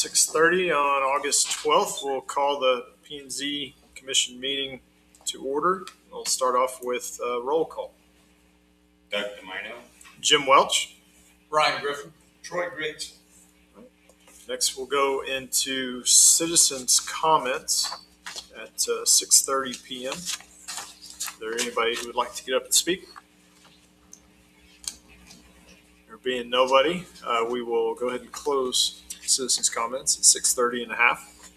6:30 on August 12th. We'll call the P&Z Commission meeting to order. We'll start off with a roll call. Doug DeMino. Jim Welch. Brian Griffin. Troy Griggs. Next, we'll go into citizens' comments at 6:30 p.m. Is there anybody who would like to get up and speak? There being nobody, we will go ahead and close citizens' comments at 6:30 and a half.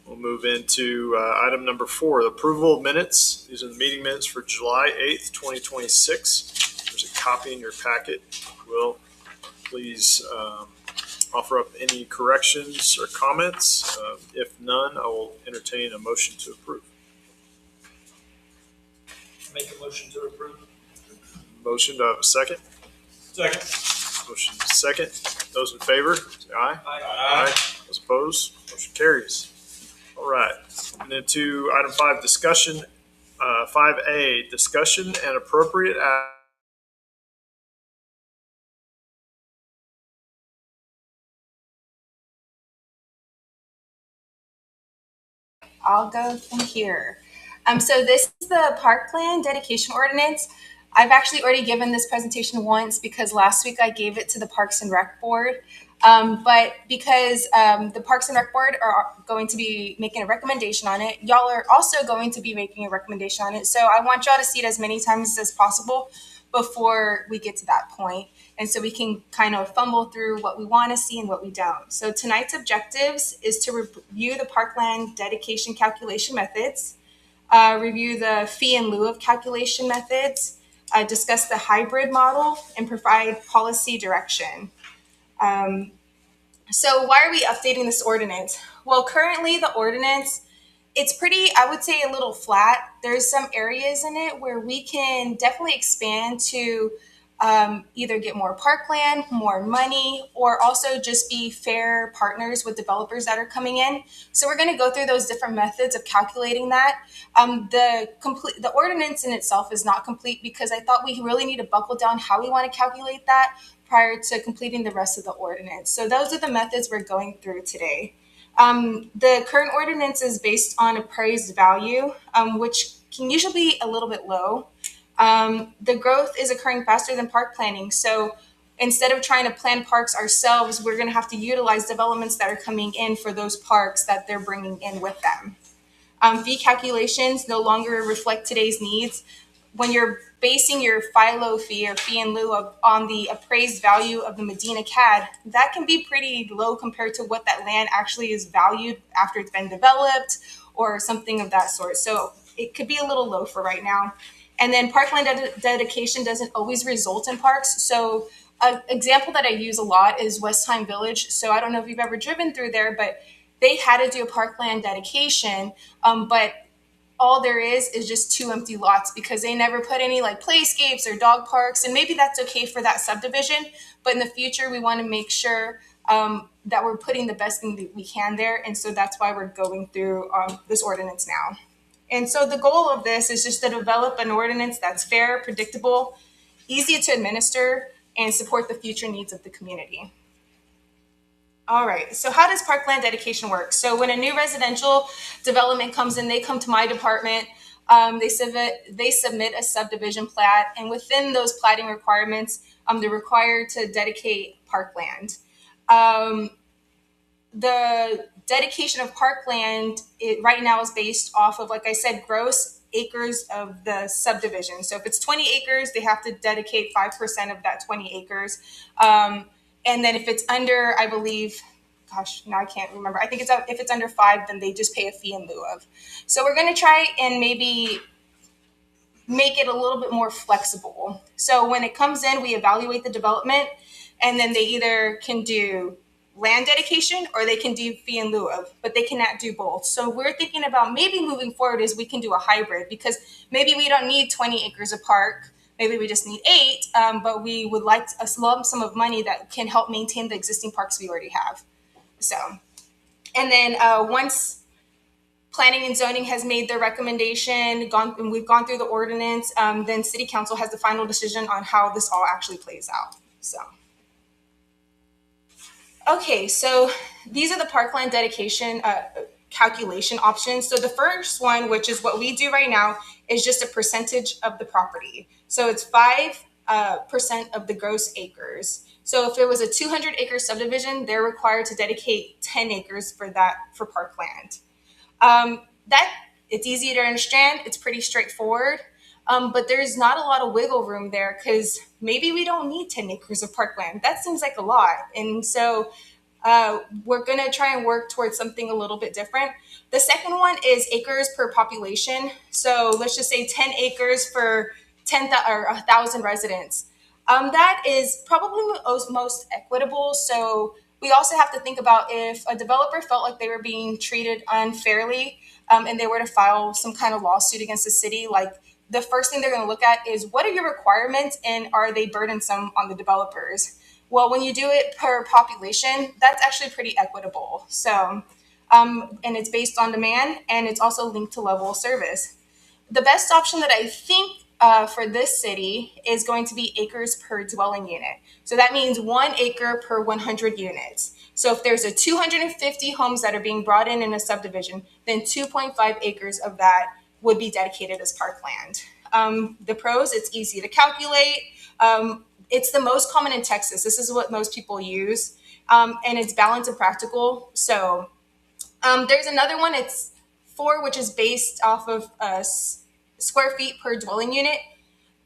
We'll move into item number 4, the approval of minutes. These are the meeting minutes for July 8th, 2026. There's a copy in your packet. Will please offer up any corrections or comments. If none, I will entertain a motion to approve. Make a motion to approve. Motion, do I have a second? Second. Motion second. Those in favor, say aye. Aye. Those opposed, motion carries. All right. And then to item 5, discussion. 5A, discussion and appropriate action. I'll go from here. So this is the park plan dedication ordinance. I've actually already given this presentation once because last week I gave it to the Parks and Rec Board. But because the Parks and Rec Board are going to be making a recommendation on it, y'all are also going to be making a recommendation on it. So I want y'all to see it as many times as possible before we get to that point. And so we can kind of fumble through what we want to see and what we don't. So tonight's objectives is to review the parkland dedication calculation methods, review the fee in lieu of calculation methods, discuss the hybrid model, and provide policy direction. So why are we updating this ordinance? Well, currently the ordinance, it's pretty, I would say, a little flat. There's some areas in it where we can definitely expand to either get more parkland, more money, or also just be fair partners with developers that are coming in. So we're going to go through those different methods of calculating that. The ordinance in itself is not complete because I thought we really need to buckle down how we want to calculate that prior to completing the rest of the ordinance. So those are the methods we're going through today. The current ordinance is based on appraised value, which can usually be a little bit low. The growth is occurring faster than park planning. So instead of trying to plan parks ourselves, we're going to have to utilize developments that are coming in for those parks that they're bringing in with them. Fee calculations no longer reflect today's needs. When you're basing your FILO fee or fee in lieu on the appraised value of the Medina CAD, that can be pretty low compared to what that land actually is valued after it's been developed or something of that sort. So it could be a little low for right now. And then parkland dedication doesn't always result in parks. So an example that I use a lot is Westheim Village. So I don't know if you've ever driven through there, but they had to do a parkland dedication, but all there is just 2 empty lots because they never put any like playscapes or dog parks. And maybe that's okay for that subdivision, but in the future, we want to make sure that we're putting the best thing that we can there. And so that's why we're going through this ordinance now. And so the goal of this is just to develop an ordinance that's fair, predictable, easy to administer, and support the future needs of the community. All right, so how does parkland dedication work? So when a new residential development comes in, they come to my department, they submit a subdivision plat, and within those platting requirements, they're required to dedicate parkland. The dedication of parkland right now is based off of, like I said, gross acres of the subdivision. So if it's 20 acres, they have to dedicate 5% of that 20 acres. And then if it's under, I believe, gosh, now I can't remember. I think if it's under 5, then they just pay a fee in lieu of. So we're going to try and maybe make it a little bit more flexible. So when it comes in, we evaluate the development, and then they either can do land dedication or they can do fee in lieu of, but they cannot do both. So we're thinking about maybe moving forward is we can do a hybrid because maybe we don't need 20 acres of park. Maybe we just need 8, but we would like a lump sum of money that can help maintain the existing parks we already have. So, and then once planning and zoning has made their recommendation, and we've gone through the ordinance, then city council has the final decision on how this all actually plays out. So. Okay, so these are the parkland dedication calculation options. So the first one, which is what we do right now, is just a percentage of the property. So it's 5% of the gross acres. So if it was a 200-acre subdivision, they're required to dedicate 10 acres for that for parkland. That it's easy to understand. It's pretty straightforward. But there's not a lot of wiggle room there because maybe we don't need 10 acres of parkland. That seems like a lot. And so we're going to try and work towards something a little bit different. The second one is acres per population. So let's just say 10 acres for 1,000 residents. That is probably most equitable. So we also have to think about if a developer felt like they were being treated unfairly and they were to file some kind of lawsuit against the city, like the first thing they're going to look at is what are your requirements and are they burdensome on the developers? Well, when you do it per population, that's actually pretty equitable. So, and it's based on demand and it's also linked to level of service. The best option that I think for this city is going to be acres per dwelling unit. So that means 1 acre per 100 units. So if there's a 250 homes that are being brought in a subdivision, then 2.5 acres of that would be dedicated as parkland. The pros, it's easy to calculate. It's the most common in Texas. This is what most people use. And it's balanced and practical. So there's another one, it's 4, which is based off of square feet per dwelling unit.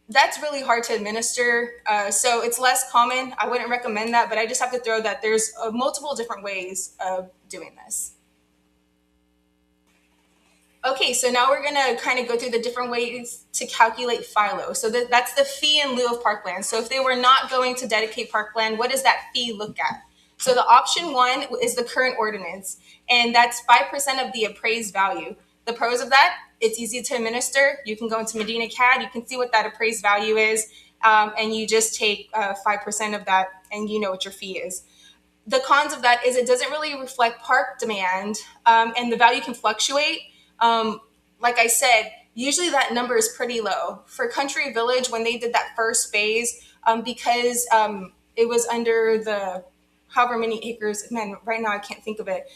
That's really hard to administer. So it's less common. I wouldn't recommend that, but I just have to throw that there's multiple different ways of doing this. Okay, so now we're going to kind of go through the different ways to calculate FILO. So that's the fee in lieu of parkland. So if they were not going to dedicate parkland, what does that fee look at? So the option 1 is the current ordinance, and that's 5% of the appraised value. The pros of that, it's easy to administer. You can go into Medina CAD, you can see what that appraised value is, and you just take 5% of that, and you know what your fee is. The cons of that is it doesn't really reflect park demand, and the value can fluctuate. Like I said, usually that number is pretty low. For Country Village, when they did that first phase, because it was under the however many acres, man, right now I can't think of it,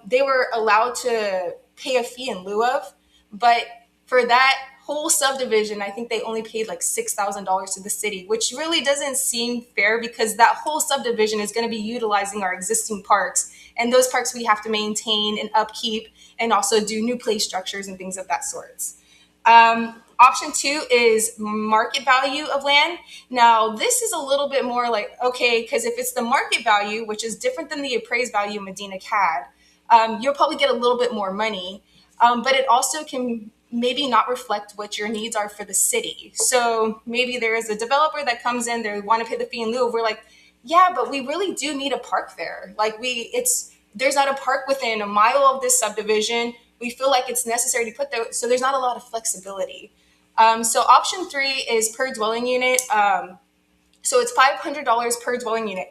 they were allowed to pay a fee in lieu of, but for that whole subdivision, I think they only paid like $6,000 to the city, which really doesn't seem fair because that whole subdivision is going to be utilizing our existing parks. And those parks we have to maintain and upkeep and also do new play structures and things of that sort. Option 2 is market value of land. Now, this is a little bit more like, okay, because if it's the market value, which is different than the appraised value Medina CAD, you'll probably get a little bit more money, but it also can maybe not reflect what your needs are for the city. So maybe there is a developer that comes in, they want to pay the fee in lieu. We're like, yeah, but we really do need a park there. Like there's not a park within a mile of this subdivision. We feel like it's necessary to put there, so there's not a lot of flexibility. So option 3 is per dwelling unit. So it's $500 per dwelling unit.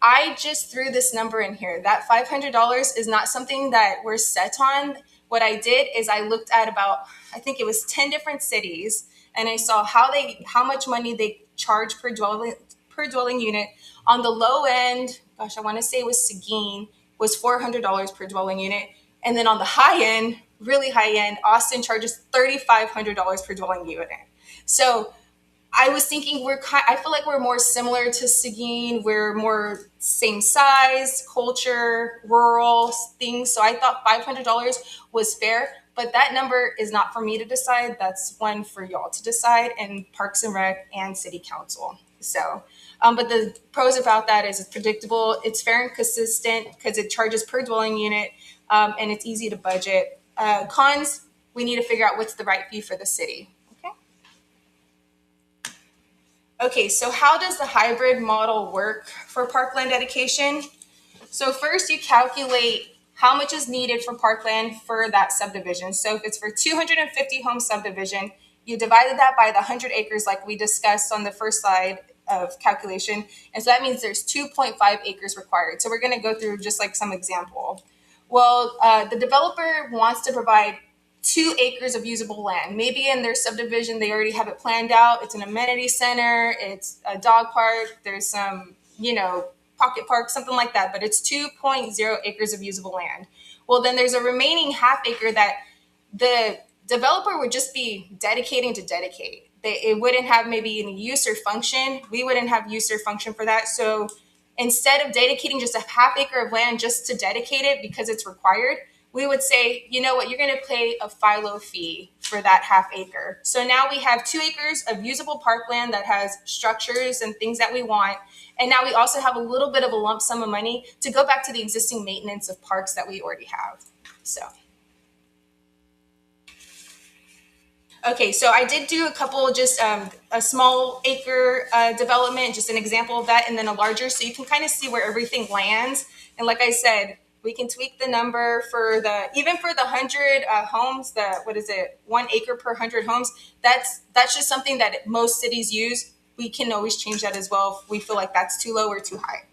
I just threw this number in here. That $500 is not something that we're set on. What I did is I looked at about, I think it was 10 different cities, and I saw how much money they charge per dwelling unit. On the low end, gosh, I want to say it was Seguin, was $400 per dwelling unit. And then on the high end, really high end, Austin charges $3,500 per dwelling unit. So I was thinking I feel like we're more similar to Seguin. We're more same size, culture, rural things. So I thought $500 was fair, but that number is not for me to decide. That's one for y'all to decide, and Parks and Rec and City Council. So, but the pros about that is it's predictable, it's fair and consistent because it charges per dwelling unit, and it's easy to budget. Cons, we need to figure out what's the right fee for the city. Okay, so how does the hybrid model work for parkland dedication? So first you calculate how much is needed for parkland for that subdivision. So if it's for 250 home subdivision, you divided that by the 100 acres like we discussed on the first slide of calculation. And so that means there's 2.5 acres required. So we're gonna go through just like some example. Well, the developer wants to provide 2 acres of usable land. Maybe in their subdivision, they already have it planned out. It's an amenity center, it's a dog park, there's some, pocket park, something like that, but it's 2.0 acres of usable land. Well, then there's a remaining half acre that the developer would just be dedicating to dedicate. It wouldn't have maybe any use or function. We wouldn't have use or function for that. So instead of dedicating just a half acre of land just to dedicate it because it's required, we would say, you know what, you're going to pay a FILO fee for that half acre. So now we have 2 acres of usable parkland that has structures and things that we want. And now we also have a little bit of a lump sum of money to go back to the existing maintenance of parks that we already have. So. Okay, so I did do a couple, just a small acre development, just an example of that, and then a larger, so you can kind of see where everything lands. And like I said, we can tweak the number for even for the 100 homes, 1 acre per 100 homes, that's just something that most cities use. We can always change that as well if we feel like that's too low or too high.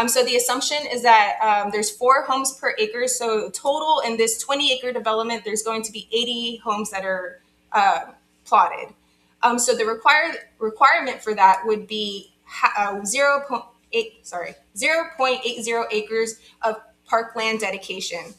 So the assumption is that there's 4 homes per acre. So total in this 20 acre development, there's going to be 80 homes that are plotted. So the requirement for that would be 0.80 acres of parkland dedication.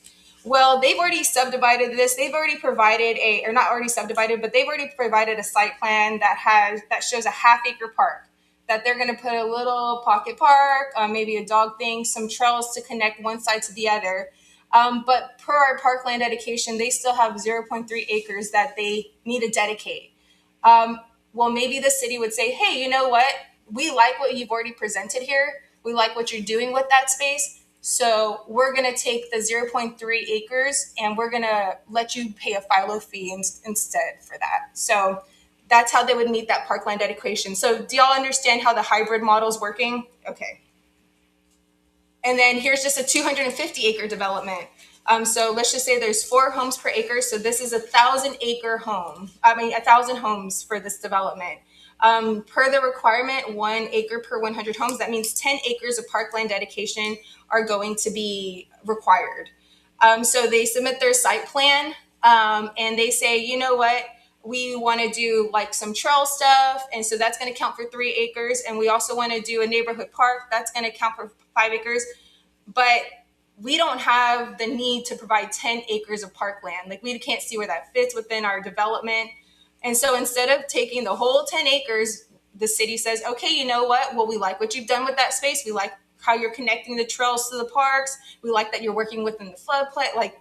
Well, they've already subdivided this. They've already provided not already subdivided, but they've already provided a site plan that shows a half acre park that they're going to put a little pocket park, maybe a dog thing, some trails to connect one side to the other. But per our parkland dedication, they still have 0.3 acres that they need to dedicate. Well, maybe the city would say, hey, you know what? We like what you've already presented here. We like what you're doing with that space. So we're going to take the 0.3 acres and we're going to let you pay a FILO fee instead for that. So that's how they would meet that parkland dedication. So do y'all understand how the hybrid model is working? Okay. And then here's just a 250 acre development. So let's just say there's 4 homes per acre. So this is 1,000 homes for this development. Per the requirement, 1 acre per 100 homes. That means 10 acres of parkland dedication are going to be required. So they submit their site plan and they say, you know what? We want to do like some trail stuff. And so that's going to count for 3 acres. And we also want to do a neighborhood park. That's going to count for 5 acres. But we don't have the need to provide 10 acres of parkland. Like we can't see where that fits within our development. And so instead of taking the whole 10 acres, the city says, okay, you know what? Well, we like what you've done with that space. We like how you're connecting the trails to the parks. We like that you're working within the floodplain, like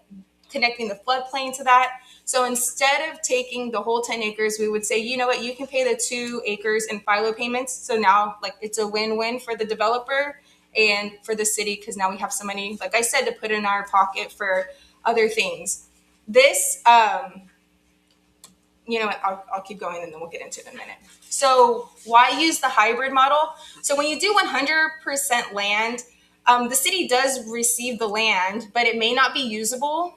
connecting the floodplain to that. So instead of taking the whole 10 acres, we would say, you know what, you can pay the 2 acres in FILO payments. So now like it's a win-win for the developer and for the city, because now we have some money, like I said, to put in our pocket for other things. This, you know what, I'll keep going and then we'll get into it in a minute. So why use the hybrid model? So when you do 100% land, the city does receive the land, but it may not be usable.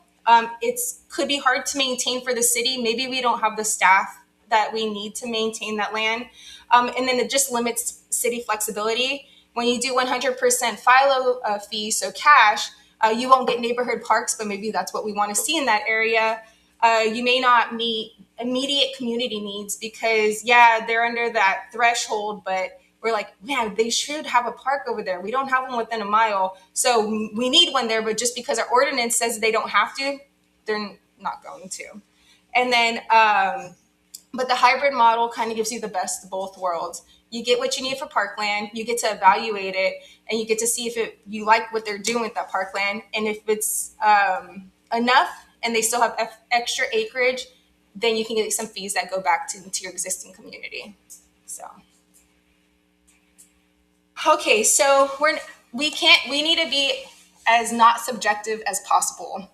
It could be hard to maintain for the city. Maybe we don't have the staff that we need to maintain that land. And then it just limits city flexibility. When you do 100% FILO fee, so cash, you won't get neighborhood parks, but maybe that's what we want to see in that area. You may not meet immediate community needs because, yeah, they're under that threshold, but we're like, man, they should have a park over there. We don't have one within a mile. So we need one there, but just because our ordinance says they don't have to, they're not going to. And then, but the hybrid model kind of gives you the best of both worlds. You get what you need for parkland, you get to evaluate it, and you get to see if you like what they're doing with that parkland. And if it's enough and they still have extra acreage, then you can get some fees that go back to your existing community. So. Okay, so we need to be as not subjective as possible,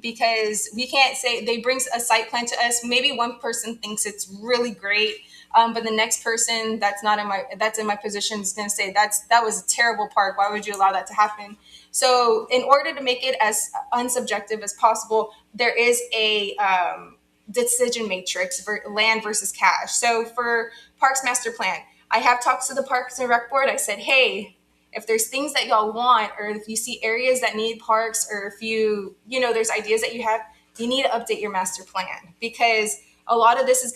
because we can't say they bring a site plan to us. Maybe one person thinks it's really great, but the next person that's in my position is going to say that was a terrible park. Why would you allow that to happen? So in order to make it as unsubjective as possible, there is a decision matrix for land versus cash. So for Parks Master Plan, I have talked to the Parks and Rec Board. I said, hey, if there's things that y'all want, or if you see areas that need parks, or if there's ideas that you have, you need to update your master plan, because a lot of this is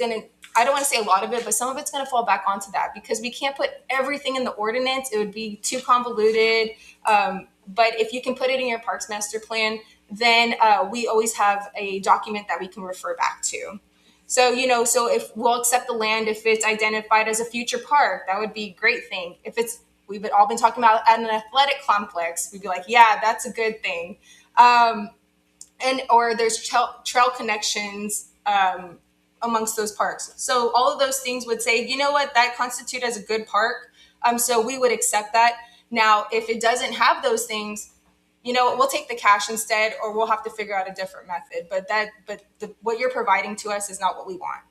I don't want to say a lot of it, but some of it's going to fall back onto that because we can't put everything in the ordinance. It would be too convoluted. But if you can put it in your parks master plan, then we always have a document that we can refer back to. So, so if we'll accept the land, if it's identified as a future park, that would be a great thing. If we've all been talking about at an athletic complex, we'd be like, yeah, that's a good thing. Or there's trail connections amongst those parks. So all of those things would say, you know what, that constitute as a good park. So we would accept that. Now, if it doesn't have those things, we'll take the cash instead, or we'll have to figure out a different method. But what you're providing to us is not what we want.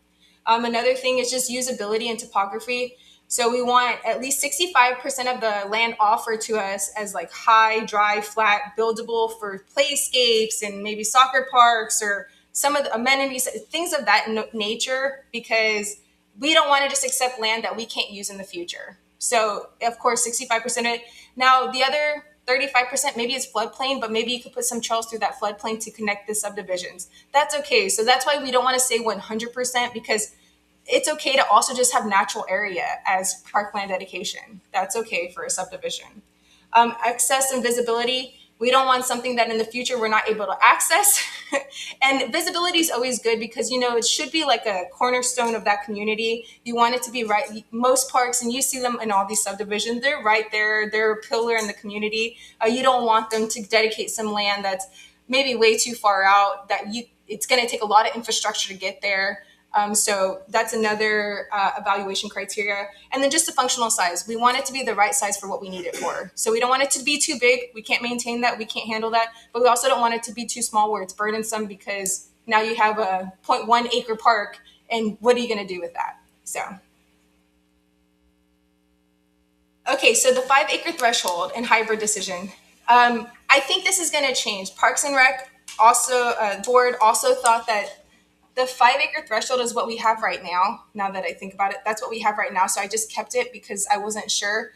Another thing is just usability and topography. So we want at least 65% of the land offered to us as like high, dry, flat, buildable for playscapes and maybe soccer parks or some of the amenities, things of that nature, because we don't want to just accept land that we can't use in the future. So of course, 65% of it. Now the other 35%, maybe it's floodplain, but maybe you could put some trails through that floodplain to connect the subdivisions. That's okay. So that's why we don't want to say 100%, because it's okay to also just have natural area as parkland dedication. That's okay for a subdivision. Access and visibility. We don't want something that in the future we're not able to access. And visibility is always good because, it should be like a cornerstone of that community. You want it to be right. Most parks, and you see them in all these subdivisions, they're right there. They're a pillar in the community. You don't want them to dedicate some land that's maybe way too far out, it's going to take a lot of infrastructure to get there. So that's another evaluation criteria. And then just the functional size. We want it to be the right size for what we need it for. So we don't want it to be too big. We can't maintain that. We can't handle that. But we also don't want it to be too small where it's burdensome, because now you have a 0.1 acre park, and what are you going to do with that? So, okay, so the 5 acre threshold and hybrid decision. I think this is going to change. Parks and Rec board also thought that the 5 acre threshold is what we have right now. Now that I think about it, that's what we have right now. So I just kept it because I wasn't sure.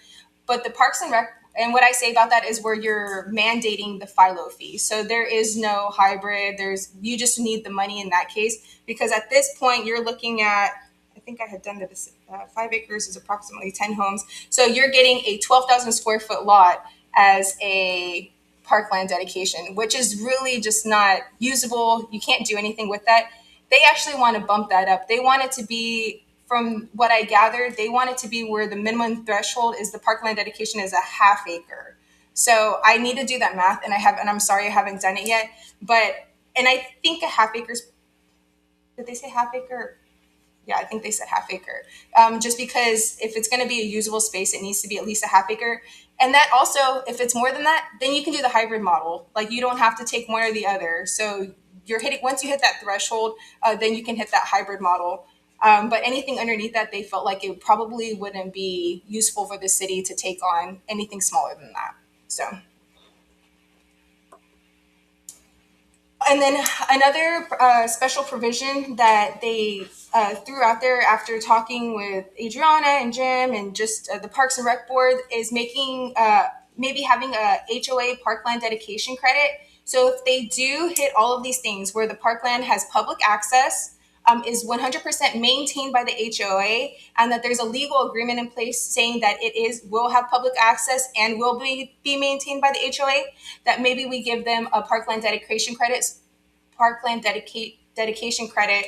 But the Parks and Rec, and what I say about that is where you're mandating the FILO fee. So there is no hybrid. You just need the money in that case, because at this point you're looking at, I think I had done this, 5 acres is approximately 10 homes. So you're getting a 12,000 square foot lot as a parkland dedication, which is really just not usable. You can't do anything with that. They actually want to bump that up. They want it to be, from what I gathered, they want it to be where the minimum threshold is the parkland dedication is a half acre. So I need to do that math, and I'm sorry I haven't done it yet. And I think a half acre, did they say half acre? Yeah, I think they said half acre. Just because if it's going to be a usable space, it needs to be at least a half acre. And that also, if it's more than that, then you can do the hybrid model. Like, you don't have to take one or the other. So once you hit that threshold, then you can hit that hybrid model. But anything underneath that, they felt like it probably wouldn't be useful for the city to take on anything smaller than that. So, and then another special provision that they threw out there after talking with Adriana and Jim and just the Parks and Rec board is making maybe having a HOA parkland dedication credit. So if they do hit all of these things where the parkland has public access, is 100% maintained by the HOA, and that there's a legal agreement in place saying that will have public access and will be maintained by the HOA, that maybe we give them a parkland dedication credit, dedication credit,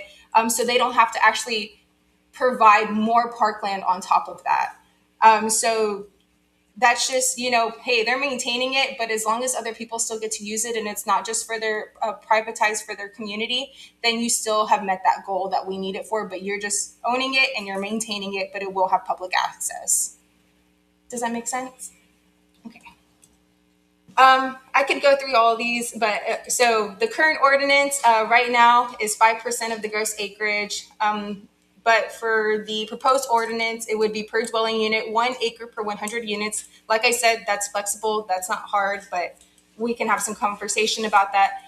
so they don't have to actually provide more parkland on top of that. So that's just, hey, they're maintaining it, but as long as other people still get to use it and it's not just for their privatized for their community, then you still have met that goal that we need it for, but you're just owning it and you're maintaining it, but it will have public access. Does that make sense? Okay. I could go through all of these, but so the current ordinance right now is 5% of the gross acreage. But for the proposed ordinance, it would be per dwelling unit, 1 acre per 100 units. Like I said, that's flexible. That's not hard, but we can have some conversation about that.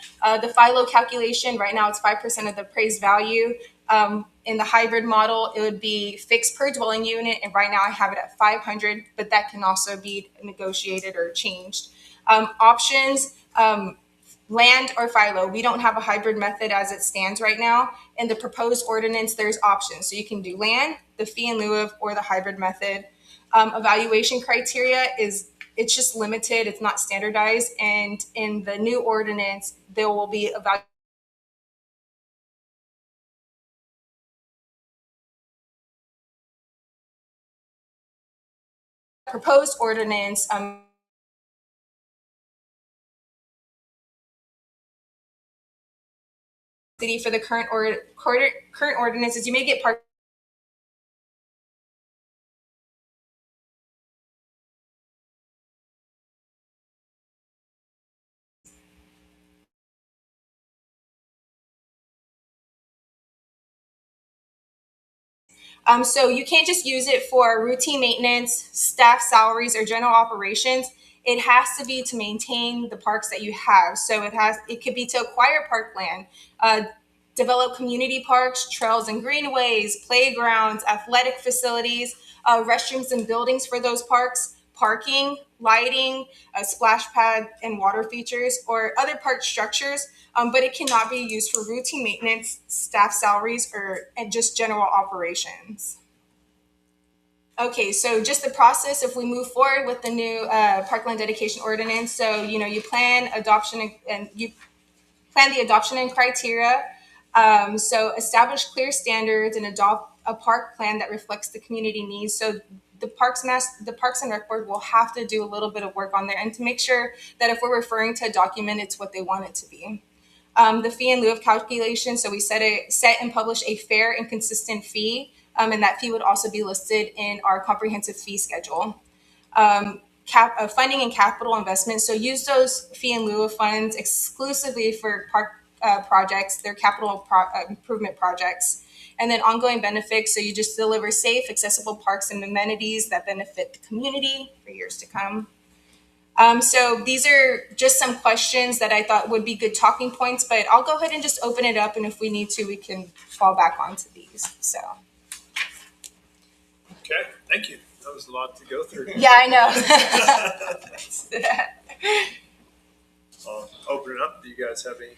The FILO calculation, right now it's 5% of the appraised value. In the hybrid model, it would be fixed per dwelling unit. And right now I have it at 500, but that can also be negotiated or changed. Options, land or FILO. We don't have a hybrid method as it stands right now. In the proposed ordinance, there's options. So you can do land, the fee in lieu of, or the hybrid method. Evaluation criteria it's just limited. It's not standardized. And in the new ordinance, there will be proposed ordinance. City for the current ordinances, you may get part. So you can't just use it for routine maintenance, staff salaries, or general operations. It has to be to maintain the parks that you have. So it could be to acquire parkland, develop community parks, trails and greenways, playgrounds, athletic facilities, restrooms and buildings for those parks, parking, lighting, a splash pad and water features, or other park structures. But it cannot be used for routine maintenance, staff salaries, and just general operations. Okay, so just the process if we move forward with the new parkland dedication ordinance. So, you plan adoption and you plan the adoption and criteria. So establish clear standards and adopt a park plan that reflects the community needs. So the Parks and Rec Board will have to do a little bit of work on there and to make sure that if we're referring to a document, it's what they want it to be. The fee in lieu of calculation. So we set and publish a fair and consistent fee, and that fee would also be listed in our comprehensive fee schedule. Funding and capital investments. So use those fee in lieu of funds exclusively for park projects, their capital improvement projects. And then ongoing benefits. So you just deliver safe, accessible parks and amenities that benefit the community for years to come. So these are just some questions that I thought would be good talking points, but I'll go ahead and just open it up. And if we need to, we can fall back onto these. So. Okay, thank you. That was a lot to go through. Yeah, I know. I'll open it up. Do you guys have any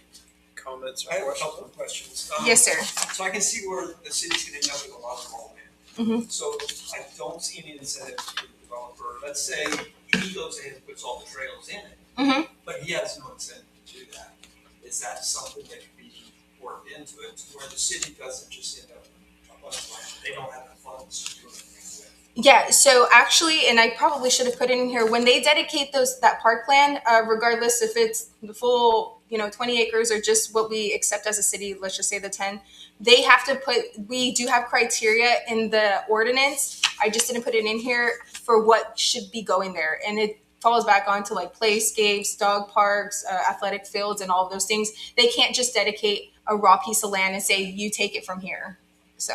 comments or I have a questions? couple of questions. Yes, sir. So I can see where the city's gonna end up with a lot of involvement. Mhm. So I don't see any incentive for the developer. Let's say he goes ahead and puts all the trails in it, Mhm. but he has no incentive to do that. Is that something that could be worked into it to where the city doesn't just end up with a bunch of land they don't have the funds to do anything with? Yeah, so actually, and I probably should have put it in here, when they dedicate that parkland, regardless if it's the full, 20 acres or just what we accept as a city, let's just say the 10, they have to we do have criteria in the ordinance. I just didn't put it in here for what should be going there. And it falls back onto like playscapes, dog parks, athletic fields, and all of those things. They can't just dedicate a raw piece of land and say, you take it from here. So.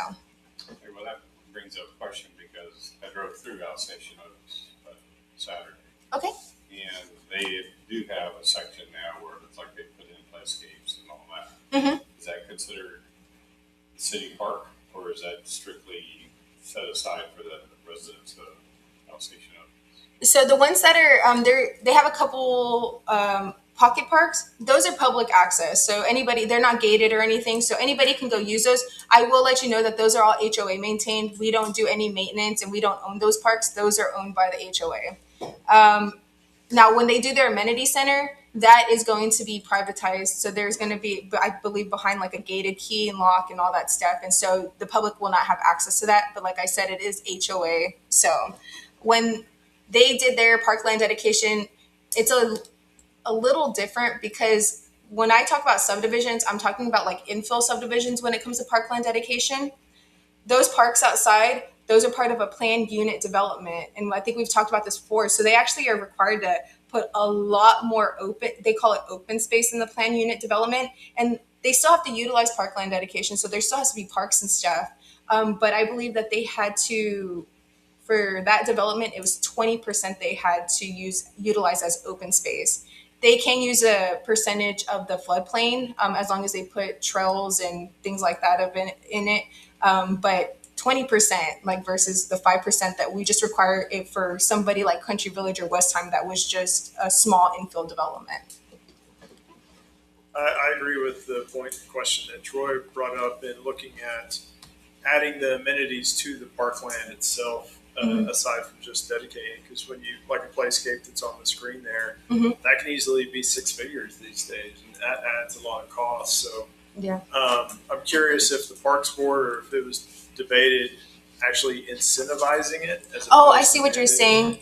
Okay, well, that brings up a question because I drove through Alsatian Oaks Saturday. Okay. And they do have a section now where it's like they put in playscapes and all that. Mm-hmm. Is that considered city park or is that strictly set aside for the residents of Alsatian Oaks? So the ones that are they have a couple pocket parks. Those are public access. So they're not gated or anything. So anybody can go use those. I will let you know that those are all HOA maintained. We don't do any maintenance and we don't own those parks. Those are owned by the HOA. Now, when they do their amenity center, that is going to be privatized. So there's going to be, I believe, behind like a gated key and lock and all that stuff. And so the public will not have access to that. But like I said, it is HOA. So when they did their parkland dedication, it's a little different because when I talk about subdivisions, I'm talking about like infill subdivisions when it comes to parkland dedication. Those parks outside, those are part of a planned unit development. And I think we've talked about this before. So they actually are required to put a lot more they call it open space in the planned unit development. And they still have to utilize parkland dedication. So there still has to be parks and stuff. But I believe that they had to, for that development, it was 20% they had to utilize as open space. They can use a percentage of the floodplain as long as they put trails and things like that in it. But 20%, like versus the 5% that we just require it for somebody like Country Village or Westheimer that was just a small infill development. I agree with the question that Troy brought up in looking at adding the amenities to the parkland itself, Mhm. aside from just dedicating. Because when you like a playscape that's on the screen there, Mhm. that can easily be six figures these days, and that adds a lot of cost. So Yeah. I'm curious if the Parks Board or if it was debated actually incentivizing it as Oh, I opposed see to what you're saying.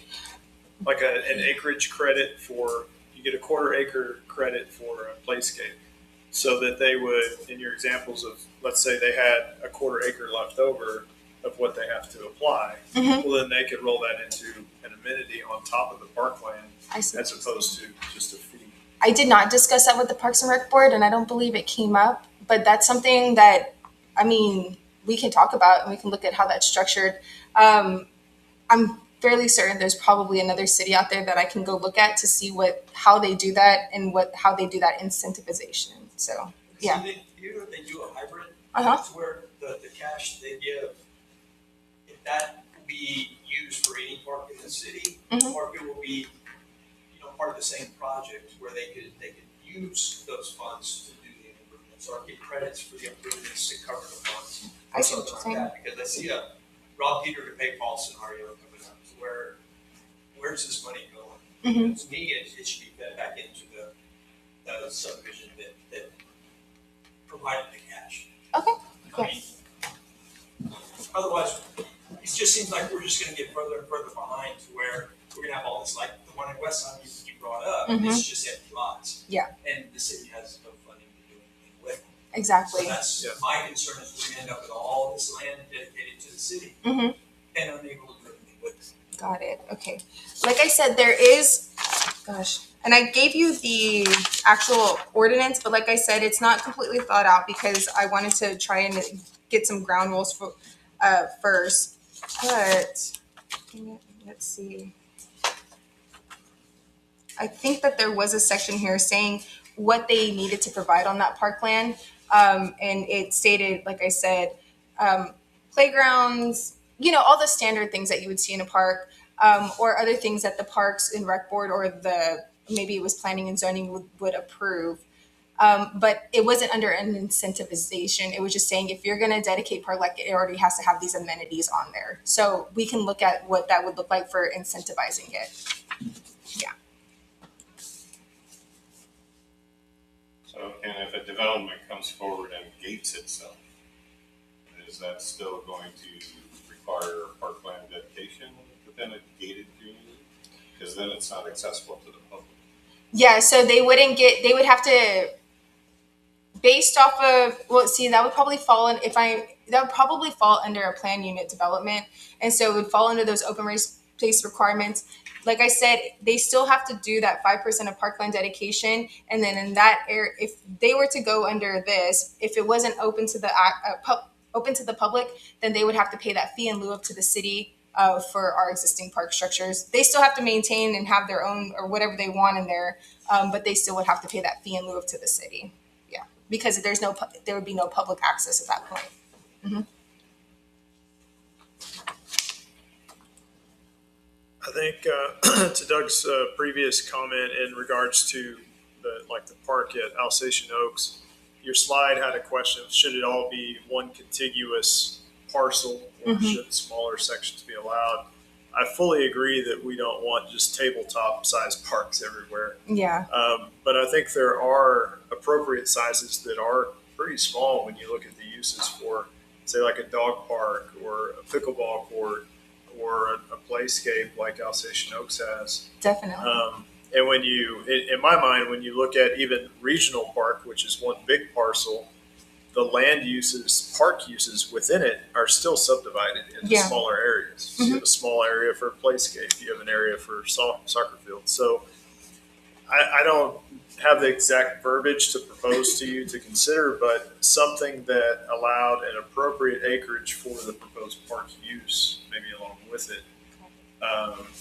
like an acreage credit for you get a quarter acre credit for a playscape, so that they would, in your examples of, let's say they had a quarter acre left over of what they have to apply, Mhm. well then they could roll that into an amenity on top of the parkland I see. as opposed to just a fee. I did not discuss that with the Parks and Rec Board, and I don't believe it came up. But that's something that, I mean, we can talk about and we can look at how that's structured. I'm fairly certain there's probably another city out there that I can go look at to see how they do that and how they do that incentivization. So yeah. See, they do a hybrid, Uh-huh. to where the cash they give, if that will be used for any park in the city, Mhm. or if it will be, part of the same project where they could use those funds to do the improvements or get credits for the improvements to cover the funds. I see what you're Something saying. like that, because I see a rob Peter to pay Paul scenario coming up, to where's this money going? Mhm. To me, it should be fed back into the subdivision that provided the cash. Okay. I mean, otherwise, it just seems like we're just gonna get further and further behind to where we're gonna have all this, like the one in West Side you brought up, it's just empty lots. Yeah. And the city has no funding to do anything with it. Exactly. So that's, my concern is we're gonna end up with all this land dedicated to the city Mhm. and unable to do anything with it. Got it. Okay. Like I said, there is, gosh, and I gave you the actual ordinance, but like I said, it's not completely thought out because I wanted to try and get some ground rules for first. But let's see. I think that there was a section here saying what they needed to provide on that parkland, and it stated, like I said, playgrounds, all the standard things that you would see in a park, or other things that the Parks and Rec Board or maybe it was planning and zoning would approve. But it wasn't under an incentivization. It was just saying if you're going to dedicate park, like it already has to have these amenities on there. So we can look at what that would look like for incentivizing it. Yeah. So, and if a development comes forward and gates itself, is that still going to require parkland dedication within a gated community? Because then it's not accessible to the public. Yeah, so they would have to, based off of, well, see, that would probably fall under a plan unit development. And so it would fall under those open space requirements. Like I said, they still have to do that 5% of parkland dedication. And then in that area, if they were to go under this, if it wasn't open to the public, then they would have to pay that fee in lieu of to the city for our existing park structures. They still have to maintain and have their own or whatever they want in there, but they still would have to pay that fee in lieu of to the city. Yeah, because there would be no public access at that point. Mm-hmm. I think to Doug's previous comment in regards to the park at Alsatian Oaks, your slide had a question of should it all be one contiguous parcel or should smaller sections be allowed? I fully agree that we don't want just tabletop sized parks everywhere. Yeah. But I think there are appropriate sizes that are pretty small when you look at the uses for, say, like a dog park or a pickleball court or a playscape like Alsatian Oaks has. Definitely. And when in my mind, when you look at even regional park, which is one big parcel, the land uses, park uses within it are still subdivided into smaller areas. So you have a small area for a playscape. You have an area for soccer field. So I don't have the exact verbiage to propose to you to consider, but something that allowed an appropriate acreage for the proposed park use, maybe along with it,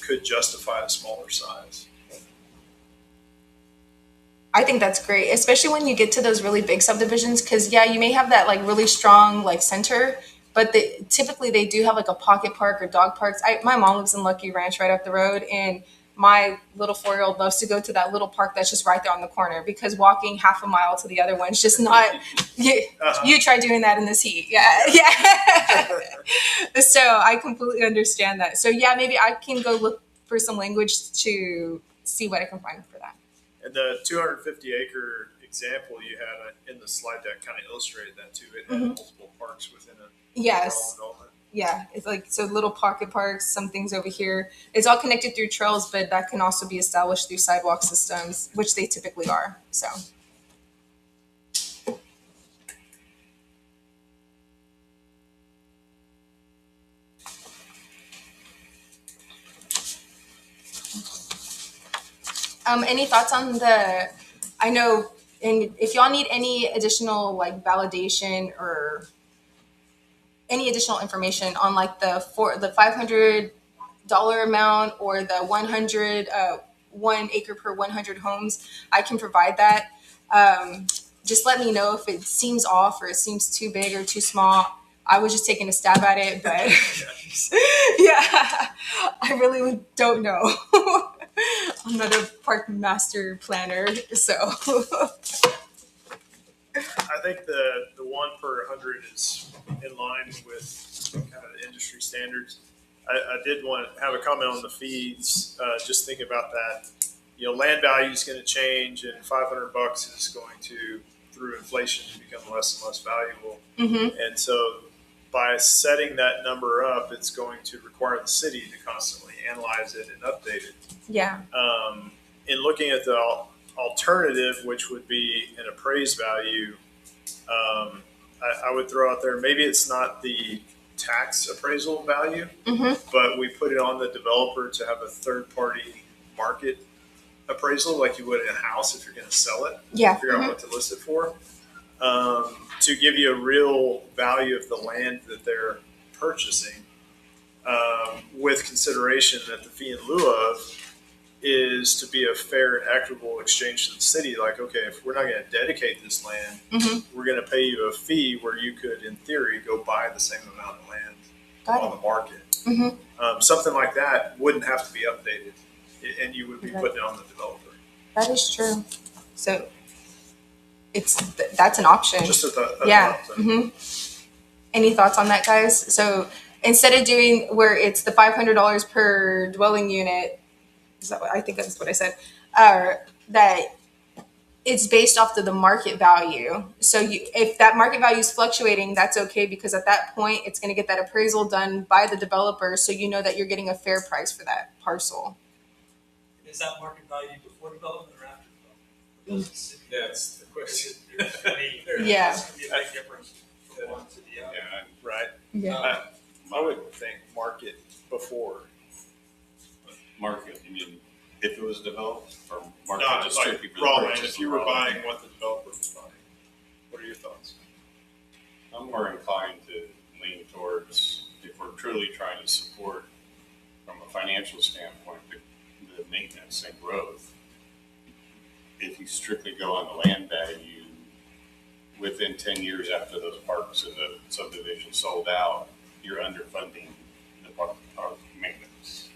could justify a smaller size. I think that's great, especially when you get to those really big subdivisions, because you may have that really strong center, but typically they do have a pocket park or dog parks. My mom lives in Lucky Ranch right up the road, and my little 4-year-old loves to go to that little park that's just right there on the corner, because walking half a mile to the other one's just not. You try doing that in this heat. Yeah. So I completely understand that. So yeah, maybe I can go look for some language to see what I can find for that. And the 250 acre example you had in the slide deck kind of illustrated that too. It had multiple parks within a Yes. development. Yeah, it's like, so little pocket parks, some things over here. It's all connected through trails, but that can also be established through sidewalk systems, which they typically are. So. Any thoughts on I know, and if y'all need any additional like validation or any additional information on like the $500 amount or the 1 acre per 100 homes, I can provide that. Just let me know if it seems off or it seems too big or too small. I was just taking a stab at it, but yeah, I really don't know. I'm not a park master planner, so. I think the 1 per 100 is in line with kind of the industry standards. I did want to have a comment on the fees. Just think about that. Land value is going to change, and $500 is going to, through inflation, become less and less valuable. Mm-hmm. And so, by setting that number up, it's going to require the city to constantly analyze it and update it. Yeah. In looking at the alternative, which would be an appraised value, I would throw out there, maybe it's not the tax appraisal value, but we put it on the developer to have a third-party market appraisal like you would in a house if you're going to sell it. Yeah. Figure out what to list it for, to give you a real value of the land that they're purchasing, with consideration that the fee in lieu of is to be a fair and equitable exchange to the city. Like, okay, if we're not going to dedicate this land, we're going to pay you a fee where you could, in theory, go buy the same amount of land on the market. Something like that wouldn't have to be updated, and you would be putting it on the developer. That is true. So that's an option. Just a thought. Yeah. Any thoughts on that, guys? So instead of doing where it's the $500 per dwelling unit, I think that's what I said, that it's based off of the market value. So if that market value is fluctuating, that's okay, because at that point, it's going to get that appraisal done by the developer, so you know that you're getting a fair price for that parcel. Is that market value before development or after development? That's the question. There's going to be a big difference from one to the other. Yeah, Right. Yeah. I would think market before. market, you mean if it was developed, or market Not just like strictly for the raw land. purchase If you of were raw buying land? what the developer was buying, what are your thoughts? I'm more inclined to lean towards, if we're truly trying to support from a financial standpoint, the maintenance and growth. If you strictly go on the land value, within 10 years after those parks and the subdivision sold out, you're underfunding the park maintenance.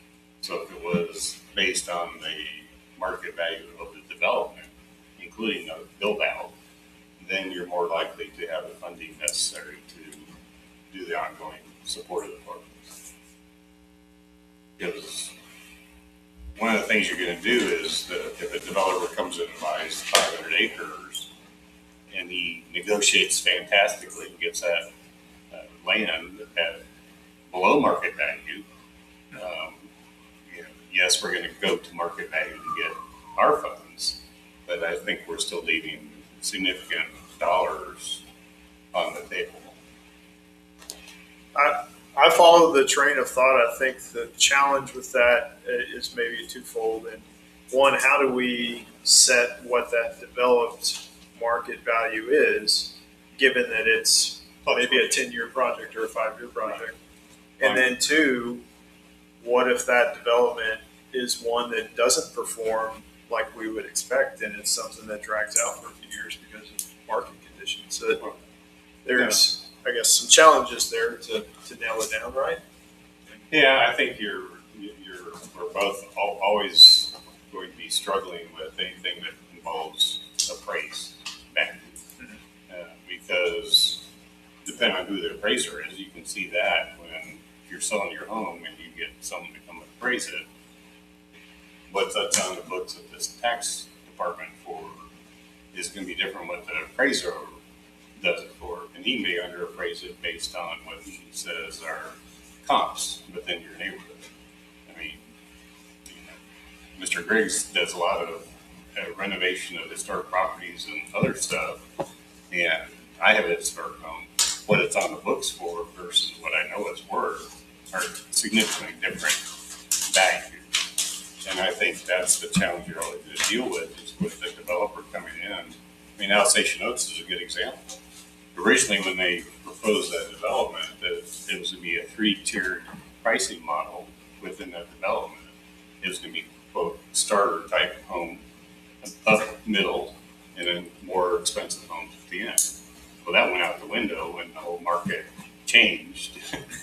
So if it was based on the market value of the development, including the build out, then you're more likely to have the funding necessary to do the ongoing support of the park. Because one of the things you're going to do is that if a developer comes in and buys 500 acres and he negotiates fantastically and gets that land at below market value, yes, we're going to go to market value to get our funds, but I think we're still leaving significant dollars on the table. I follow the train of thought. I think the challenge with that is maybe twofold. And one, how do we set what that developed market value is, given that it's maybe a 10-year project or a 5-year project? And then two, what if that development is one that doesn't perform like we would expect, and it's something that drags out for a few years because of market conditions? So there's, I guess, some challenges there to nail it down, right? Yeah, I think we're both always struggling with anything that involves appraised value. Because depending on who the appraiser is, you can see that when you're selling your home and you get someone to come appraise it, what's that's on the books of this tax department for is going to be different what the appraiser does it for. And he may underappraise it based on what he says are comps within your neighborhood. I mean, Mr. Griggs does a lot of renovation of historic properties and other stuff. And I have a historic home. What it's on the books for versus what I know it's worth are significantly different values. And I think that's the challenge you're always going to deal with is with the developer coming in. I mean, Alsatian Oaks is a good example. Originally, when they proposed that development, that it was going to be a 3-tiered pricing model within that development. It was going to be, quote, starter type home, up middle, and then more expensive homes at the end. Well, that went out the window when the whole market changed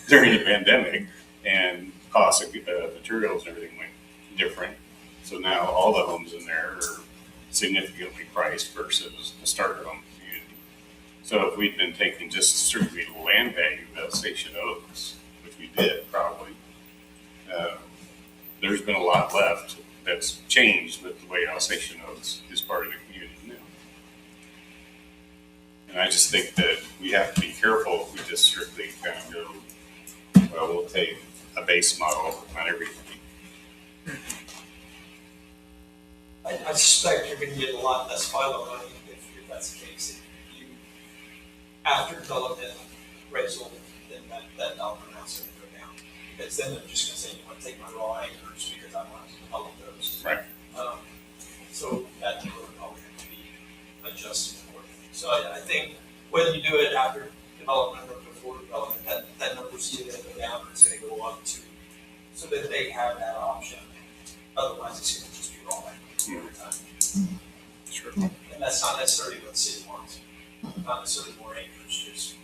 during the pandemic, and costs of materials and everything went different. So now all the homes in there are significantly priced versus the starter home community. So if we'd been taking just strictly the land value of Alsatian Oaks, which we did probably, there's been a lot left that's changed with the way Alsatian Oaks is part of the community now. And I just think that we have to be careful if we just strictly kind of go, well, we'll take a base model on everything. I suspect you're gonna get a lot less FILO money if that's the case. If you, after development appraisal, then that dollar amount's gonna go down. Because then they're just gonna say, you wanna take my raw acres because I want to develop those. Right. So that number would probably have to be adjusted accordingly. So I think whether you do it after development or before development, that number's either gonna go down or it's gonna go up to, so that they have that option. Otherwise, it's gonna just be raw acres every time. Sure. And that's not necessarily what the city wants, not necessarily more acres, just.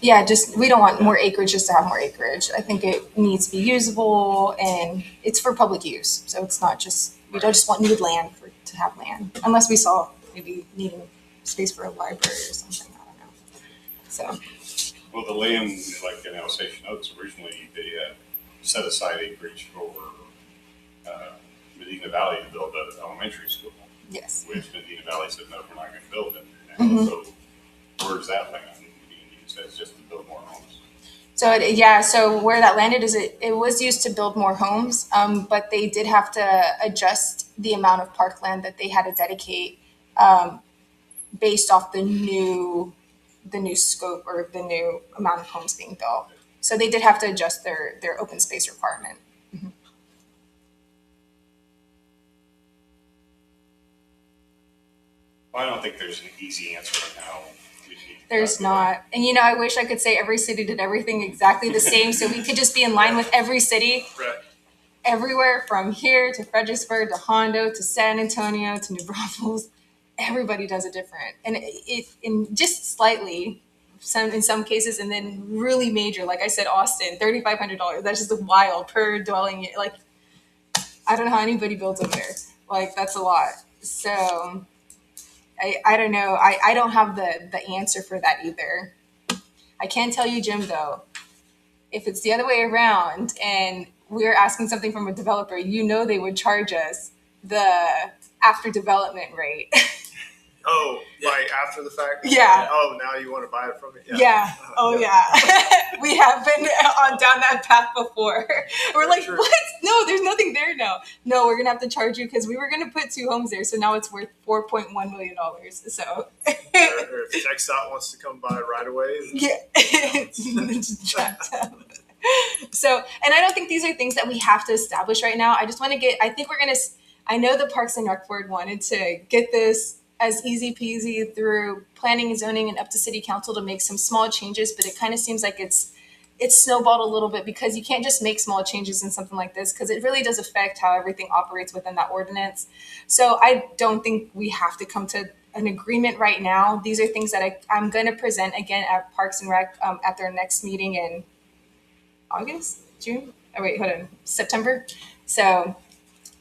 Yeah, just we don't want more acreage just to have more acreage. I think it needs to be usable and it's for public use. So it's not just we don't just want need land to have land, unless we saw maybe needing space for a library or something. I don't know. So. Well, the land, like in Alsatian Oaks, originally they set aside acreage for Medina Valley to build an elementary school. Yes. Which Medina Valley said, no, we're not going to build it. Mm-hmm. So where's that land being used as just to build more homes? So so where that landed is it was used to build more homes, but they did have to adjust the amount of parkland that they had to dedicate based off the new scope or the new amount of homes being built. So they did have to adjust their open space requirement. Mm-hmm. Well, I don't think there's an easy answer on how we need to There's not. And I wish I could say every city did everything exactly the same so we could just be in line with every city. Right. Everywhere from here to Fredericksburg to Hondo to San Antonio to New Braunfels, everybody does it different. And it in just slightly, in some cases, and then really major, like I said, Austin, $3,500. That's just wild per dwelling. Like, I don't know how anybody builds up there. Like, that's a lot. So I don't know. I don't have the answer for that either. I can tell you, Jim, though, if it's the other way around and we're asking something from a developer, they would charge us the after development rate. Oh, like after the fact? Yeah. Oh, now you want to buy it from me? Yeah. Oh, yeah. We have been down that path before. We're like, Sure. what? No, there's nothing there now. No, we're going to have to charge you because we were going to put 2 homes there. So now it's worth $4.1 million. So. Or if TxDOT wants to come by right away. Yeah. Just trapped up. So, and I don't think these are things that we have to establish right now. I just want to I know the Parks and Rec Board wanted to get this as easy peasy through planning and zoning and up to city council to make some small changes, but it kind of seems like it's snowballed a little bit because you can't just make small changes in something like this because it really does affect how everything operates within that ordinance. So I don't think we have to come to an agreement right now. These are things that I'm going to present again at Parks and Rec at their next meeting in August, June? Oh, wait, hold on. September. So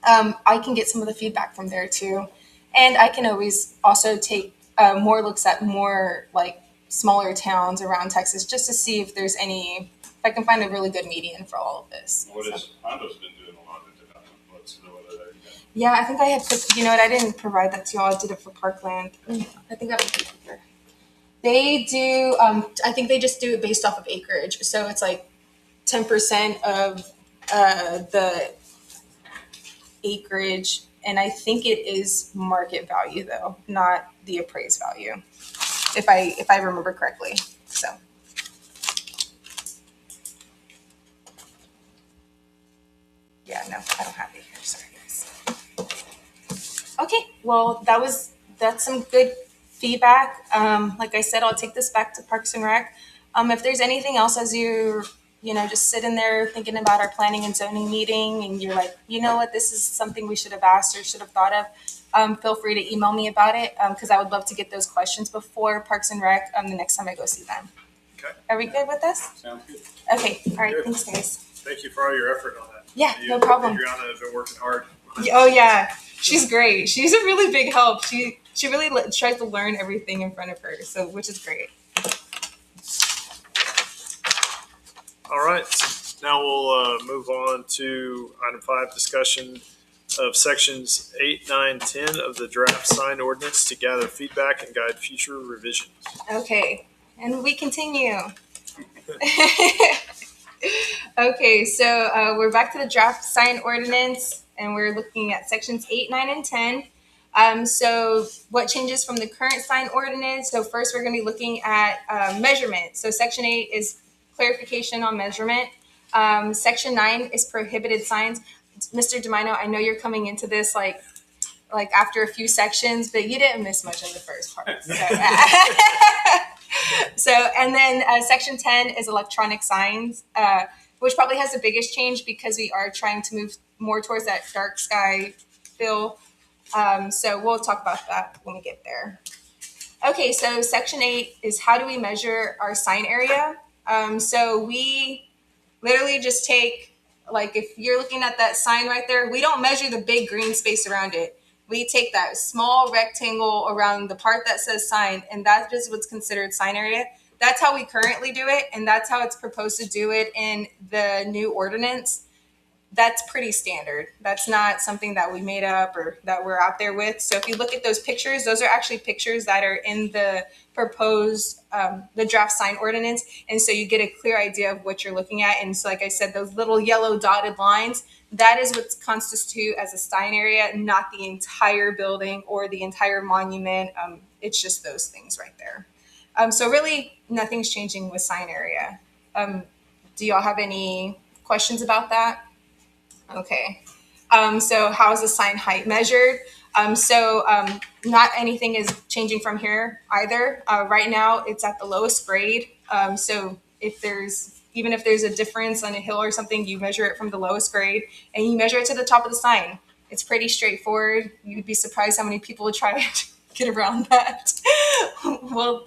I can get some of the feedback from there too. And I can always also take more looks at more like smaller towns around Texas just to see if there's any, if I can find a really good median for all of this. What So. is, Honda's been doing a lot of development, what's the other there? Yeah, I think I had put, you know what, I didn't provide that to y'all. I did it for Parkland. I think I have a paper here. They do, I think they just do it based off of acreage. So it's like 10% of the acreage. And I think it is market value though, not the appraised value, if I remember correctly. So. Yeah, no, I don't have it here. Sorry, guys. Okay, well, that's some good feedback. Like I said, I'll take this back to Parks and Rec. If there's anything else as you're just sitting there thinking about our planning and zoning meeting, and you're like, you know what, this is something we should have asked or should have thought of, feel free to email me about it because I would love to get those questions before Parks and Rec the next time I go see them. Okay. Are we good with this? Sounds good. Okay, all right, Good. thanks, guys. Thank you for all your effort on that. Yeah, You no and problem. Adriana have been working hard. Oh yeah, she's great. She's a really big help. She really tries to learn everything in front of her, so which is great. All right, now we'll move on to item 5, discussion of sections 8, 9, 10 of the draft sign ordinance to gather feedback and guide future revisions. Okay, and we continue. Okay, so we're back to the draft sign ordinance, and we're looking at sections 8, 9, and 10. So what changes from the current sign ordinance? So first we're going to be looking at measurement. So section 8 is clarification on measurement. Section 9 is prohibited signs. Mr. DeMino, I know you're coming into this like after a few sections, but you didn't miss much in the first part. So, and then section 10 is electronic signs, which probably has the biggest change because we are trying to move more towards that dark sky feel. So we'll talk about that when we get there. Okay, so section 8 is how do we measure our sign area? So we literally just take, like if you're looking at that sign right there, we don't measure the big green space around it. We take that small rectangle around the part that says sign, and that is what's considered sign area. That's how we currently do it, and that's how it's proposed to do it in the new ordinance. That's pretty standard. That's not something that we made up or that we're out there with. So if you look at those pictures, those are actually pictures that are in the proposed, the draft sign ordinance. And so you get a clear idea of what you're looking at. And so like I said, those little yellow dotted lines, that is what constitutes as a sign area, not the entire building or the entire monument. It's just those things right there. So really nothing's changing with sign area. Do y'all have any questions about that? Okay. So how is the sign height measured? Not anything is changing from here either. Right now it's at the lowest grade. So even if there's a difference on a hill or something, you measure it from the lowest grade and you measure it to the top of the sign. It's pretty straightforward. You'd be surprised how many people would try to get around that. Well,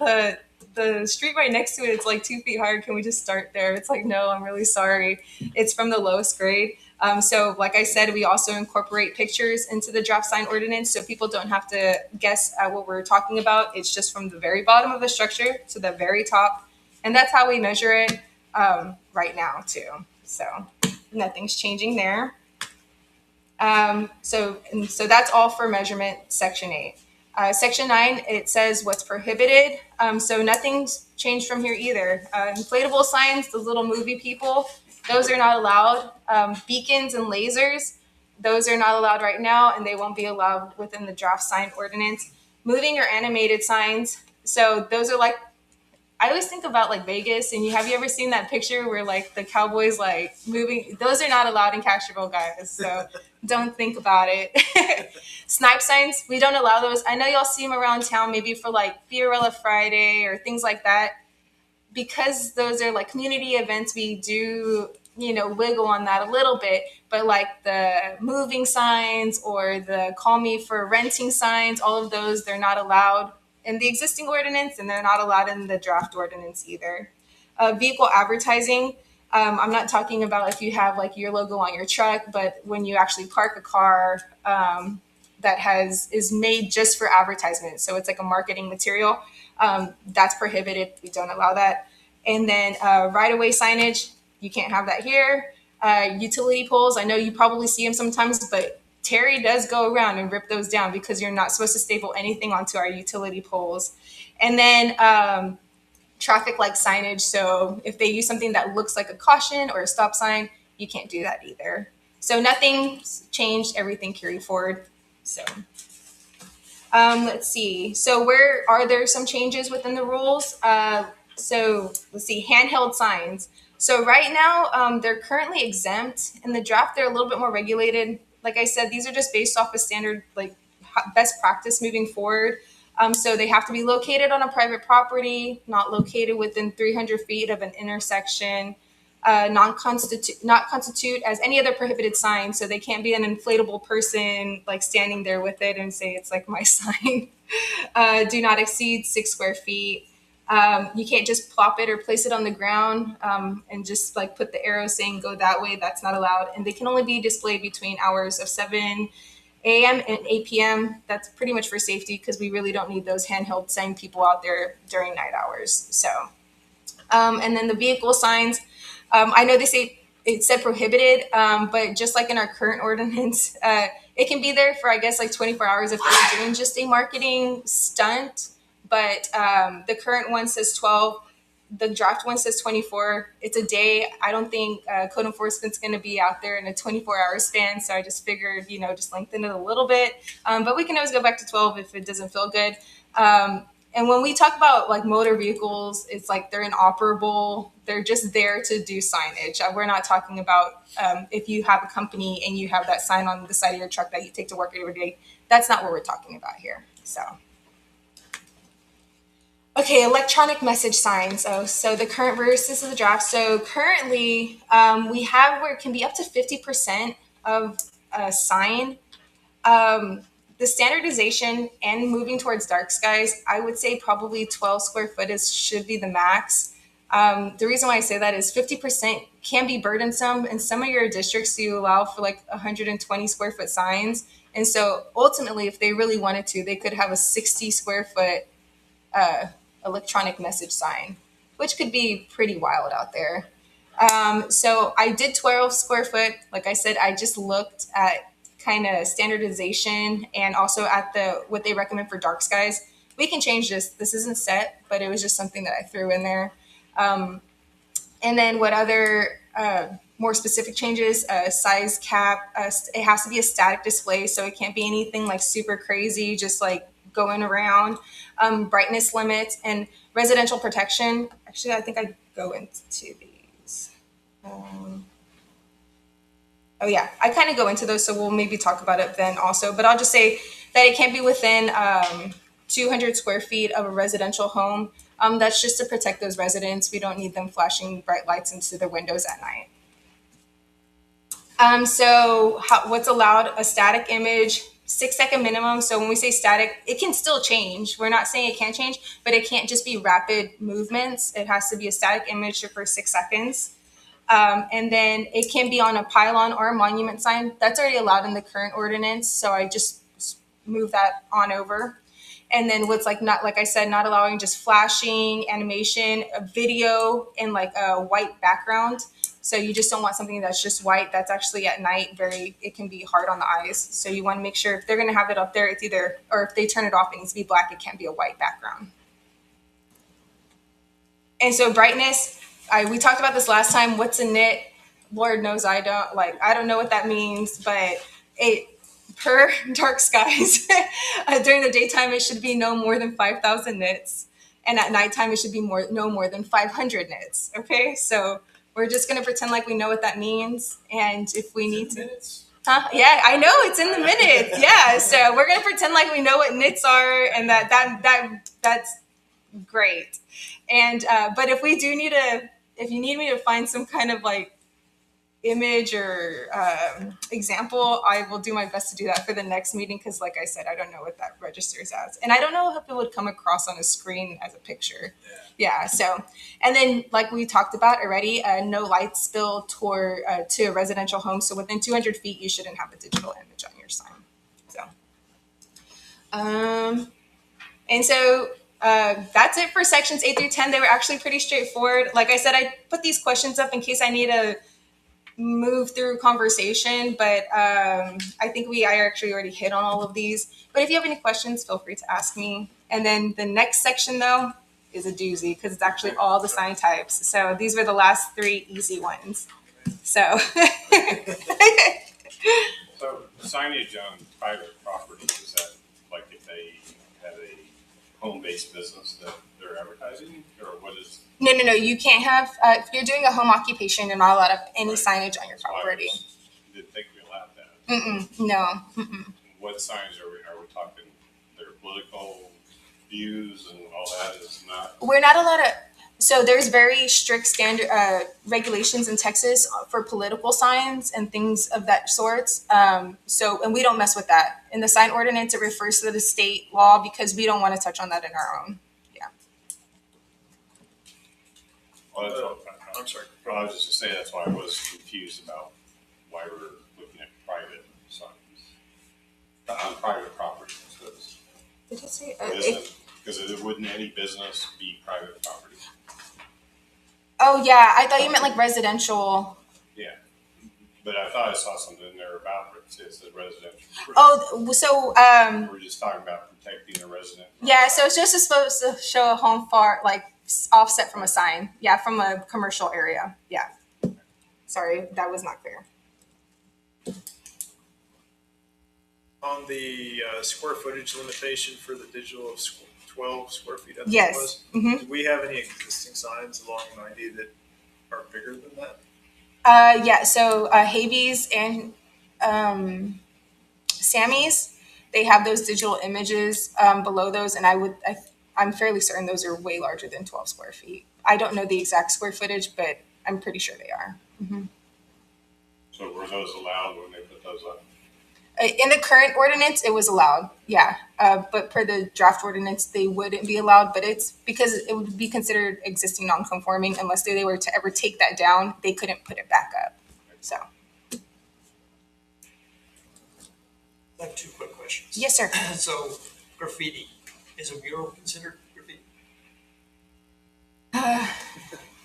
the street right next to it, it's like 2 feet higher. Can we just start there? It's like, no, I'm really sorry. It's from the lowest grade. So like I said, we also incorporate pictures into the draft sign ordinance so people don't have to guess at what we're talking about. It's just from the very bottom of the structure to the very top. And that's how we measure it right now too. So nothing's changing there. So that's all for measurement, section 8. Section 9, it says what's prohibited. So nothing's changed from here either. Inflatable signs, those little movie people, those are not allowed. Beacons and lasers, those are not allowed right now, and they won't be allowed within the draft sign ordinance. Moving or animated signs, so those are like, I always think about like Vegas, and have you ever seen that picture where like the cowboys like moving? Those are not allowed in Castroville, guys. So don't think about it. Snipe signs, we don't allow those. I know y'all see them around town, maybe for like Fiorella Friday or things like that. Because those are like community events, we do, wiggle on that a little bit. But like the moving signs or the call me for renting signs, all of those, they're not allowed in the existing ordinance, and they're not allowed in the draft ordinance either. Vehicle advertising, I'm not talking about if you have like your logo on your truck, but when you actually park a car that is made just for advertisement, so it's like a marketing material, that's prohibited. We don't allow that. And then right away signage, you can't have that here. Utility poles, I know you probably see them sometimes, but Terry does go around and rip those down because you're not supposed to staple anything onto our utility poles. And then traffic light signage. So if they use something that looks like a caution or a stop sign, you can't do that either. So nothing's changed, everything carried forward. So let's see. So where are there some changes within the rules? So let's see, handheld signs. So right now, they're currently exempt. In the draft, they're a little bit more regulated. Like I said, these are just based off of standard, like best practice moving forward. So they have to be located on a private property, not located within 300 feet of an intersection, not constitute as any other prohibited sign. So they can't be an inflatable person like standing there with it and say it's like my sign. Do not exceed 6 square feet. You can't just plop it or place it on the ground and just like put the arrow saying go that way. That's not allowed. And they can only be displayed between hours of 7 a.m. and 8 p.m. That's pretty much for safety because we really don't need those handheld sign people out there during night hours. So, and then the vehicle signs, I know they say it said prohibited, but just like in our current ordinance, it can be there for, I guess, like 24 hours if they're doing just a marketing stunt. But the current one says 12. The draft one says 24. It's a day. I don't think code enforcement's going to be out there in a 24-hour span. So I just figured, just lengthen it a little bit. But we can always go back to 12 if it doesn't feel good. And when we talk about like motor vehicles, it's like they're inoperable. They're just there to do signage. We're not talking about if you have a company and you have that sign on the side of your truck that you take to work every day. That's not what we're talking about here. So. Okay, electronic message signs. So the current versus the draft. So currently, we have where it can be up to 50% of a sign. The standardization and moving towards dark skies, I would say probably 12 square foot should be the max. The reason why I say that is 50% can be burdensome. In some of your districts, you allow for like 120 square foot signs. And so ultimately, if they really wanted to, they could have a 60 square foot electronic message sign, which could be pretty wild out there. So I did 12 square foot. Like I said, I just looked at kind of standardization and also at what they recommend for dark skies. We can change this. This isn't set, but it was just something that I threw in there. And then what other more specific changes? Size cap. It has to be a static display, so it can't be anything like super crazy, just like going around. Brightness limits and residential protection. Actually, I think I go into these. Oh yeah, I kind of go into those, so we'll maybe talk about it then also. But I'll just say that it can't be within 200 square feet of a residential home. That's just to protect those residents. We don't need them flashing bright lights into their windows at night. What's allowed? A static image, 6-second minimum. So when we say static, it can still change. We're not saying it can't change, but it can't just be rapid movements. It has to be a static image for 6 seconds. And then it can be on a pylon or a monument sign. That's already allowed in the current ordinance. So I just move that on over. And then what's like I said, not allowing just flashing, animation, a video in like a white background. So you just don't want something that's just white. That's actually at night it can be hard on the eyes. So you want to make sure if they're going to have it up there, it's either, or if they turn it off, it needs to be black. It can't be a white background. And so brightness, we talked about this last time. What's a nit? Lord knows I don't know what that means, but per dark skies, during the daytime, it should be no more than 5,000 nits. And at nighttime, it should be no more than 500 nits. Okay, so we're just going to pretend like we know what that means. And if we need to. Minutes? Huh? Yeah, I know it's in the minutes. Yeah, so we're going to pretend like we know what nits are, and that's great. And but if you need me to find some kind of like image or example, I will do my best to do that for the next meeting because, like I said, I don't know what that registers as, and I don't know if it would come across on a screen as a picture. Yeah. So, and then like we talked about already, no light spill to a residential home. So within 200 feet, you shouldn't have a digital image on your sign. So, and so that's it for sections 8 through 10. They were actually pretty straightforward. Like I said, I put these questions up in case I need to move through conversation, but I think I actually already hit on all of these. But if you have any questions, feel free to ask me. And then the next section, though, is a doozy because it's actually all the sign types. So these were the last 3 easy ones. So. So signage on private property, is that like if they have a home-based business that they're advertising, or what is? No. You can't have, if you're doing a home occupation, you're not allowed to have any Right. signage on your That's why I property. didn't think we allowed that. No. What signs are we talking? Their political views and all that is not. We're not allowed to. So there's very strict standard regulations in Texas for political signs and things of that sort. And we don't mess with that. In the sign ordinance, it refers to the state law because we don't want to touch on that in our own. Well, that's what, I'm sorry. well, I was just gonna say, that's why I was confused about why we're looking at private signs. On private property, so it's, Did it say? because it wouldn't any business be private property? Oh yeah, I thought you meant like residential. Yeah, but I thought I saw something in there about it, it says residential. Oh, so We're just talking about protecting a resident. yeah, so it's just supposed to show a home like offset from a sign. Yeah, from a commercial area. Yeah. Sorry, that was not clear. On the square footage limitation for the digital of 12 square feet, I think Yes. it was. Mm-hmm. Do we have any existing signs along 90 that are bigger than that? Yeah, so Habees and Sammy's, they have those digital images below those, and I'm fairly certain those are way larger than 12 square feet. I don't know the exact square footage, but I'm pretty sure they are. Mm-hmm. So were those allowed when they put those up? In the current ordinance, it was allowed, yeah. But per the draft ordinance, they wouldn't be allowed, but it's because it would be considered existing non-conforming unless they were to ever take that down, they couldn't put it back up, so. I have 2 quick questions. Yes, sir. So graffiti, is a mural considered graffiti?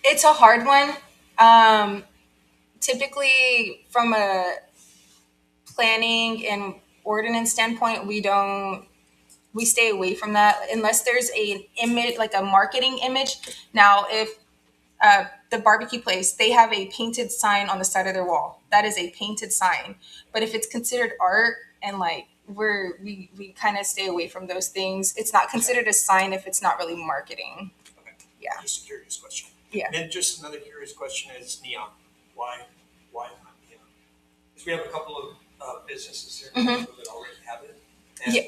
It's a hard one. Typically, from a planning and ordinance standpoint, we stay away from that unless there's an image, like a marketing image. Now, if the barbecue place, they have a painted sign on the side of their wall. That is a painted sign. But if it's considered art and like we kind of stay away from those things, it's not considered a sign if it's not really marketing. Okay. Yeah. Just a curious question. Yeah. And then just another curious question is neon. Why not neon? Because we have a couple of businesses here Mhm. that already have it. And, Yeah.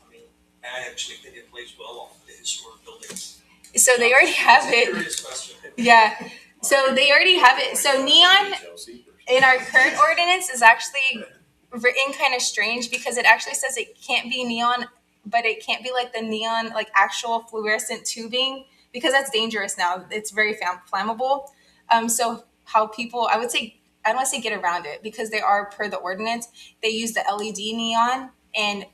I mean, I actually think it plays well off the historic buildings. So they already have It's a it. curious question. Yeah. So they already have it. So neon in our current ordinance is actually written kind of strange because it actually says it can't be neon, but it can't be like the neon, like actual fluorescent tubing because that's dangerous now. It's very flammable. So how people, I would say, I don't want to say get around it because they are per the ordinance. They use the LED neon, and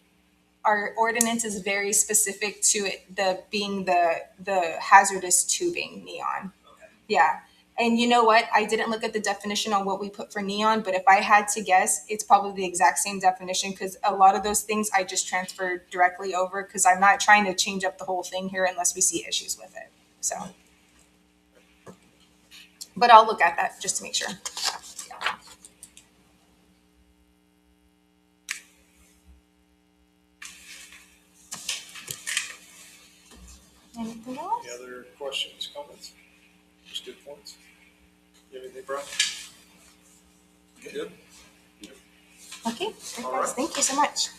our ordinance is very specific to it being the hazardous tubing neon. Okay. Yeah. And you know what? I didn't look at the definition on what we put for neon, but if I had to guess, it's probably the exact same definition because a lot of those things I just transferred directly over because I'm not trying to change up the whole thing here unless we see issues with it. So, but I'll look at that just to make sure. Anything else? Any other questions, comments? Just good points. You have anything, Brian? Good. Okay. All right. Thank you so much.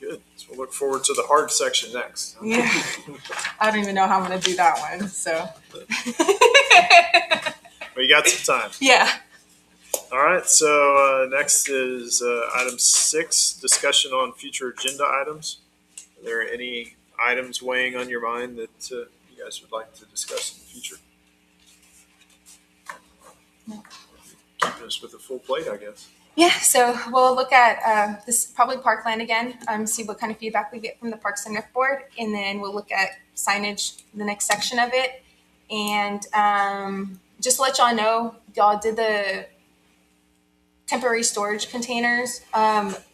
Good. So we'll look forward to the hard section next. Yeah. I don't even know how I'm going to do that one. So, But you got some time. yeah. All right, so next is item 6, discussion on future agenda items. Are there any items weighing on your mind that you guys would like to discuss in the future? No. Keeping us with a full plate, I guess. Yeah, so we'll look at this public parkland again, see what kind of feedback we get from the Parks and Rec Board, and then we'll look at signage, the next section of it. And just to let y'all know, y'all did the temporary storage containers.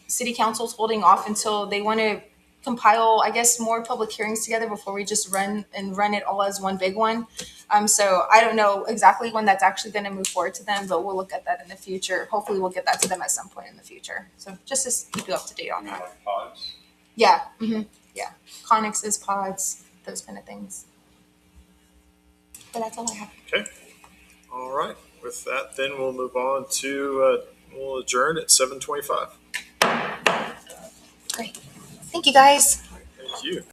City Council's holding off until they want to compile, I guess, more public hearings together before we just run it all as one big one. So I don't know exactly when that's actually going to move forward to them, but we'll look at that in the future. Hopefully we'll get that to them at some point in the future. So just to keep you up to date on that. Like pods? Yeah. Yeah. Connexes, pods, those kind of things. But that's all I have. Okay. All right. With that, then we'll move on to, we'll adjourn at 7:25. Great. Thank you, guys. Thank you.